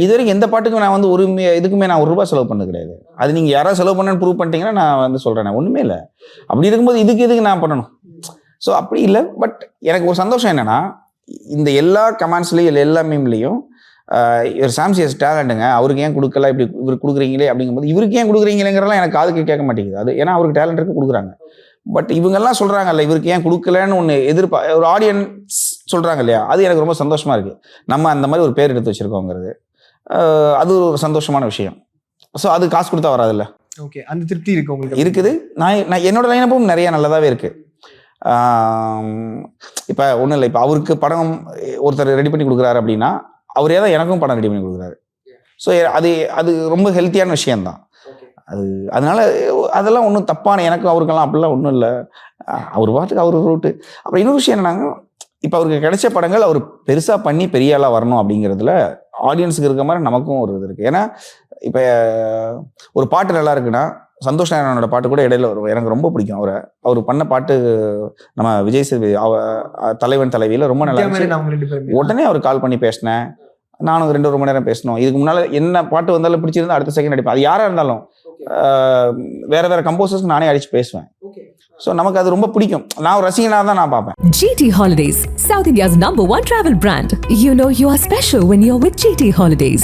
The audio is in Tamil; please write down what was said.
இது வரைக்கும் எந்த பாட்டுக்கும் நான் வந்து ஒரு இதுக்குமே நான் ₹1 செலவு பண்ணது கிடையாது. அது நீங்கள் யாராவது செலவு பண்ணேன்னு ப்ரூவ் பண்ணிட்டீங்கன்னா நான் வந்து சொல்கிறேன், ஒன்றுமே இல்லை. அப்படி இருக்கும்போது எதுக்கு நான் பண்ணணும்? ஸோ அப்படி இல்லை. பட் எனக்கு ஒரு சந்தோஷம் என்னென்னா, இந்த எல்லா கமெண்ட்ஸ்லையும் எல்லா மீம்லையும் இவர் சாம்சியஸ் டேலண்ட்டுங்க, அவருக்கு ஏன் கொடுக்கல, இப்படி இவர் கொடுக்குறீங்களே அப்படிங்கும்போது, இவருக்கு ஏன் கொடுக்குறீங்களேங்கிறலாம் எனக்கு காதுக்கு கேட்க மாட்டேங்குது. அது ஏன்னா அவருக்கு டேலண்ட் இருக்கு, கொடுக்குறாங்க. பட் இவங்கெல்லாம் சொல்கிறாங்கல்ல, இவருக்கு ஏன் கொடுக்கலன்னு ஒன்று ஒரு ஆடியன்ஸ் சொல்கிறாங்க இல்லையா, அது எனக்கு ரொம்ப சந்தோஷமாக இருக்குது. நம்ம அந்த மாதிரி ஒரு பேர் எடுத்து வச்சுருக்கோங்கிறது அது ஒரு சந்தோஷமான விஷயம். ஸோ அது காசு கொடுத்தா வராதுல்ல. ஓகே, அந்த திருப்தி இருக்கு உங்களுக்கு? இருக்குது. நான் என்னோட லைனப்பும் நிறைய நல்லதாகவே இருக்குது. இப்போ ஒன்றும் இல்லை, இப்போ அவருக்கு படம் ஒருத்தர் ரெடி பண்ணி கொடுக்குறாரு அப்படின்னா, அவரே தான் எனக்கும் படம் ரெடி பண்ணி கொடுக்குறாரு. ஸோ அது ரொம்ப ஹெல்த்தியான விஷயந்தான். அதனால அதெல்லாம் ஒன்றும் தப்பான, எனக்கும் அவருக்கெல்லாம் அப்படிலாம் ஒன்றும் இல்லை. அவர் பாட்டுக்கு அவர் ரூட்டு. அப்புறம் இன்னொரு விஷயம் என்னன்னாங்க, இப்போ அவருக்கு கிடைச்ச படங்கள் அவர் பெருசாக பண்ணி பெரிய ஆளாக வரணும் அப்படிங்கிறதுல ஆடியன்ஸுக்கு இருக்க மாதிரி நமக்கும் ஒரு இது இருக்குது. ஏன்னா இப்போ ஒரு பாட்டு நல்லா இருக்குன்னா, சந்தோஷ் நாராயணனோட பாட்டு கூட இடையில வரும், எனக்கு ரொம்ப பிடிக்கும். அவர் பண்ண பாட்டு நம்ம விஜய் சேதுபதி தலைவன் தலைவியில் ரொம்ப நல்லா இருந்துச்சு. உடனே அவர் கால் பண்ணி பேசினேன், நானும் 2 மணி நேரம் பேசணும். இதுக்கு முன்னால் என்ன பாட்டு வந்தாலும் பிடிச்சிருந்தா அடுத்த செகண்ட் அடிப்பேன். அது யாராக இருந்தாலும் வேற கம்போசர்ஸ் நானே அடிச்சு பேசுவேன். ஸோ நமக்கு அது ரொம்ப பிடிக்கும். நான் ஒரு ரசிகனாக தான் நான் பார்ப்பேன். GT Holidays, South India's #1 travel brand. You know you are special when you're with GT Holidays.